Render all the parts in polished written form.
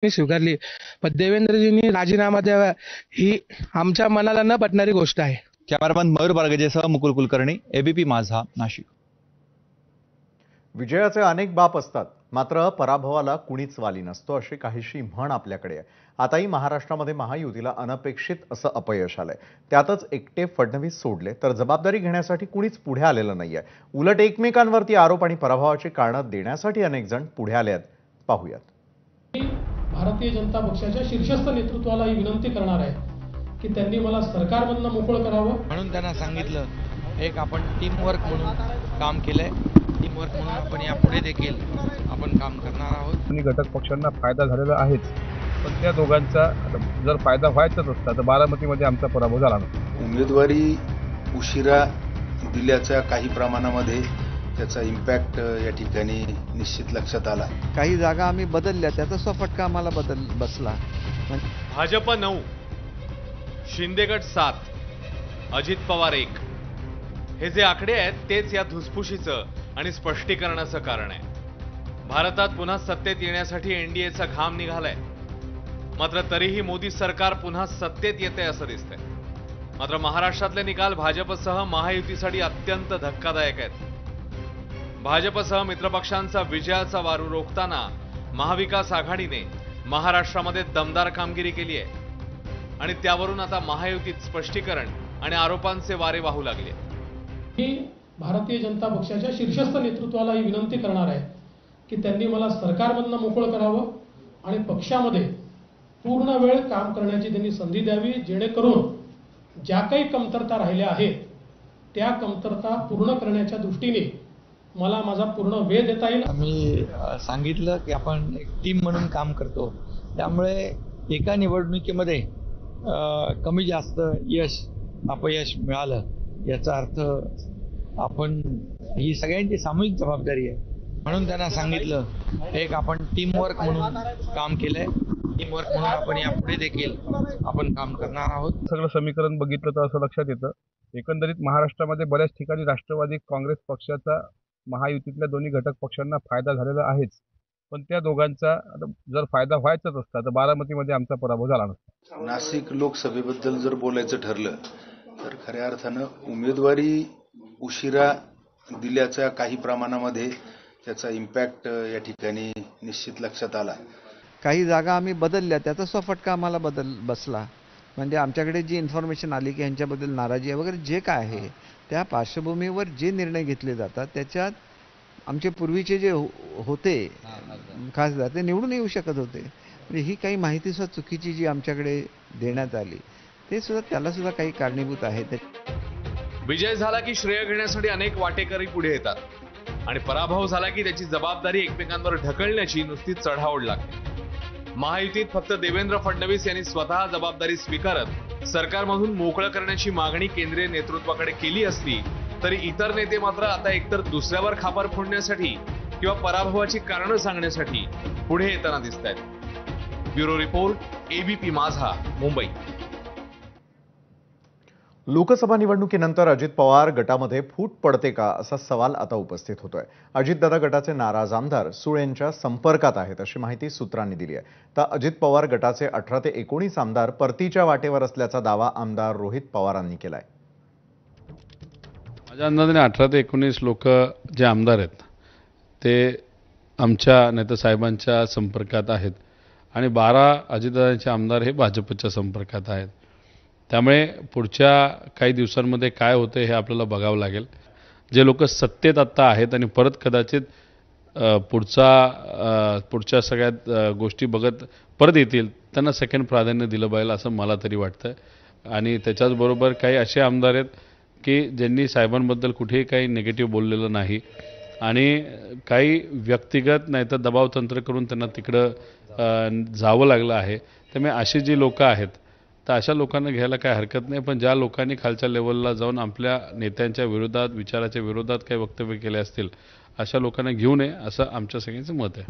मी स्वीकारली, पण देवेंद्रजींनी राजीनामा द्यावा ही आमच्या मनाला न पटणारी गोष्ट आहे. कॅमेरामन मयूर बारगजेसह मुकुल कुलकर्णी, एबीपी माझा, नाशिक. विजयाचे अनेक बाप असतात, मात्र पराभवाला कुणीच वाली नसतो, अशी काहीशी म्हण आपल्याकडे आहे. आताही महाराष्ट्रामध्ये महायुतीला अनपेक्षित असं अपयश आलंय. त्यातच एकटे फडणवीस सोडले तर जबाबदारी घेण्यासाठी कुणीच पुढे आलेलं नाहीये. उलट एकमेकांवरती आरोप आणि पराभवाची कारणं देण्यासाठी अनेक जण पुढे आले आहेत. पाहूयात. भारतीय जनता पक्षाच्या शीर्षस्थ नेतृत्वाला ही विनंती करणार आहे की त्यांनी मला सरकारमधनं मोकळं करावं. म्हणून त्यांना सांगितलं, एक आपण टीमवर्क म्हणून काम केलंय, टीमवर्क म्हणून आपण यापुढे देखील आपण काम करणार आहोत. दोन्ही घटक पक्षांना फायदा झालेला आहेच, पण त्या दोघांचा जर फायदा व्हायचाच असता तर बारामतीमध्ये आमचा पराभव झाला नसता. उमेदवारी उशिरा दिल्याच्या काही प्रमाणामध्ये त्याचा इम्पॅक्ट या ठिकाणी निश्चित लक्षात आला. काही जागा आम्ही बदलल्या, त्याचा फटका आम्हाला बसला. भाजप 9, शिंदेगड 7, अजित पवार 1. हे जे आकडे आहेत तेच या धुसफुशीचं आणि स्पष्टीकरणाचं कारण आहे. भारतात पुन्हा सत्तेत येण्यासाठी एनडीएचा घाम निघालाय, मात्र तरीही मोदी सरकार पुन्हा सत्तेत येते असं दिसतंय. मात्र महाराष्ट्रातले निकाल भाजपसह महायुतीसाठी अत्यंत धक्कादायक आहेत. भाजपसह मित्रपक्षांचा विजयाचा वारू रोखताना महाविकास आघाडीने महाराष्ट्रामध्ये दमदार कामगिरी केली आहे आणि त्यावरून आता महायुतीत स्पष्टीकरण आणि आरोपांचे वारे वाहू लागले. मी भारतीय जनता पक्षाच्या शीर्षस्थ नेतृत्वाला ही विनंती करणार आहे की त्यांनी मला सरकारमधनं मोकळं करावं आणि पक्षामध्ये पूर्ण वेळ काम करण्याची त्यांनी संधी द्यावी, जेणेकरून ज्या काही कमतरता राहिल्या आहेत त्या कमतरता पूर्ण करण्याच्या दृष्टीने मला माझा पूर्ण वेळ देता येईल. आम्ही सांगितलं की आपण एक टीम म्हणून काम करतो, त्यामुळे एका निवडणुकीमध्ये कमी जास्त यश अपयश मिळालं याचा अर्थ आपण ही सगळ्यांची सामूहिक जबाबदारी आहे. म्हणून त्यांना सांगितलं, एक आपण टीमवर्क म्हणून काम केलंय, टीमवर्क म्हणून आपण यापुढे देखील आपण काम करणार आहोत. सगळं समीकरण बघितलं तर असं लक्षात येतं, एकंदरीत महाराष्ट्रामध्ये बऱ्याच ठिकाणी राष्ट्रवादी काँग्रेस पक्षाचा महायुतीतल्या दोन्ही घटक पक्षांना फायदा झालेला आहेच, पण त्या दोघांचा जर फायदा व्हायचाच असता तर बारामतीमध्ये आमचा पराभव झाला नसता. नाशिक लोकसभेबद्दल जर बोलायचं ठरलं तर खऱ्या अर्थानं उमेदवारी उशिरा दिल्याच्या काही प्रमाणामध्ये त्याचा इम्पॅक्ट या ठिकाणी निश्चित लक्षात आला. काही जागा आम्ही बदलल्या, त्याचा फटका आम्हाला बसला. म्हणजे आमच्याकडे जी इन्फॉर्मेशन आली की यांच्याबद्दल नाराजी आहे वगैरे जे काय आहे, त्या पार्श्वभूमीवर जे निर्णय घेतले जातात त्याच्यात आमचे पूर्वीचे जे होते खासदार ते निवडून येऊ शकत होते. म्हणजे ही काही माहिती सुद्धा चुकीची जी आमच्याकडे देण्यात आली ते सुद्धा त्याला सुद्धा काही कारणीभूत आहे. विजय झाला की श्रेय घेण्यासाठी अनेक वाटेकरी पुढे येतात आणि पराभव झाला की त्याची जबाबदारी एकमेकांवर ढकलण्याची नुसती चढाओढ लागते. महायुतीत फक्त देवेंद्र फडणवीस यांनी स्वतः जबाबदारी स्वीकारत सरकारमधून मोकळं करण्याची मागणी केंद्रीय नेतृत्वाकडे केली असली तरी इतर नेते मात्र आता एकतर दुसऱ्यावर खापर फोडण्यासाठी किंवा पराभवाची कारणं सांगण्यासाठी पुढे येताना दिसत आहेत. ब्युरो रिपोर्ट, एबीपी माझा, मुंबई. लोकसभा निवडणुकीनंतर अजित पवार गटामध्ये फूट पडते का असा सवाल आता उपस्थित होतोय. अजितदादा गटाचे नाराज आमदार सुळेंच्या संपर्कात आहेत अशी माहिती सूत्रांनी दिली आहे. तर अजित पवार गटाचे 18 ते 19 आमदार परतीच्या वाटेवर असल्याचा दावा आमदार रोहित पवारांनी केलाय. माझ्या अंदाजाने 18 ते 19 लोक जे आमदार आहेत ते आमच्या नेतेसाहेबांच्या संपर्कात आहेत आणि 12 अजितदादांचे आमदार हे भाजपच्या संपर्कात आहेत. त्यामुळे पुढच्या काही दिवसांमध्ये काय होतं हे आपल्याला बघावं लागेल. जे लोक सत्तेत आत्ता आहेत आणि परत कदाचित पुढच्या सगळ्यात गोष्टी बघत परत येतील त्यांना सेकंड प्राधान्य दिलं पाहिजे असं मला तरी वाटतं. आणि त्याच्याचबरोबर काही असे आमदार आहेत की ज्यांनी साहेबांबद्दल कुठेही काही निगेटिव्ह बोललेलं नाही आणि काही व्यक्तिगत नाही तर दबावतंत्र करून त्यांना तिकडं जावं लागलं आहे. त्यामुळे अशी जी लोकं आहेत तर अशा लोकांना घ्यायला काही हरकत नाही, पण ज्या लोकांनी खालच्या लेवलला जाऊन आपल्या नेत्यांच्या विरोधात विचाराच्या विरोधात काही वक्तव्य केले असतील अशा लोकांना घेऊ नये असं आमच्या सगळ्यांचं मत आहे.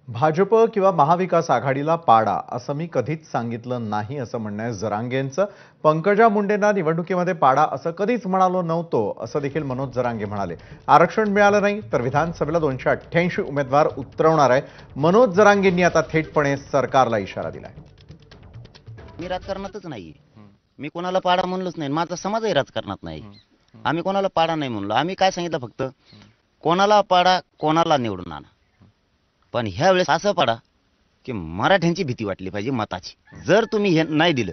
भाजप किंवा महाविकास आघाडीला पाडा असं मी कधीच सांगितलं नाही असं म्हणणं आहे जरांगेंचं. पंकजा मुंडेंना निवडणुकीमध्ये पाडा असं कधीच म्हणालो नव्हतो असं देखील मनोज जरांगे म्हणाले. आरक्षण मिळालं नाही तर विधानसभेला 288 उमेदवार उतरवणार आहे. मनोज जरांगेंनी आता थेटपणे सरकारला इशारा दिलाय. मी राजकारणातच नाहीये. मी कोणाला पाडा म्हणलोच नाही. माझा समाजही राजकारणात नाही. आम्ही कोणाला पाडा नाही म्हणलो. आम्ही काय सांगितलं फक्त कोणाला पाडा कोणाला निवडून आणा. पण ह्या वेळेस असं पाडा की मराठ्यांची भीती वाटली पाहिजे मताची. जर तुम्ही हे नाही दिलं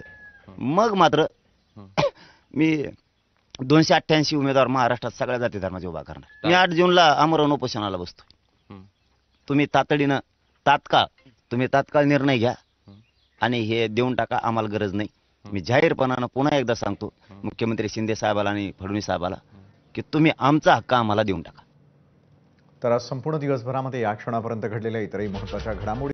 मग मात्र मी 288 उमेदवार महाराष्ट्रात सगळ्या जाती धर्माचे उभा करणार. मी 8 जूनला आमरण उपोषणाला बसतोय. तुम्ही तात्काळ निर्णय घ्या आणि हे देऊन टाका. आम्हाला गरज नाही. मी जाहीरपणानं पुन्हा एकदा सांगतो मुख्यमंत्री शिंदे साहेबाला आणि फडणवीस साहेबाला की तुम्ही आमचा हक्क आम्हाला देऊन टाका. तर आज संपूर्ण दिवसभरामध्ये या क्षणापर्यंत घडलेल्या इतरही महत्त्वाच्या घडामोडी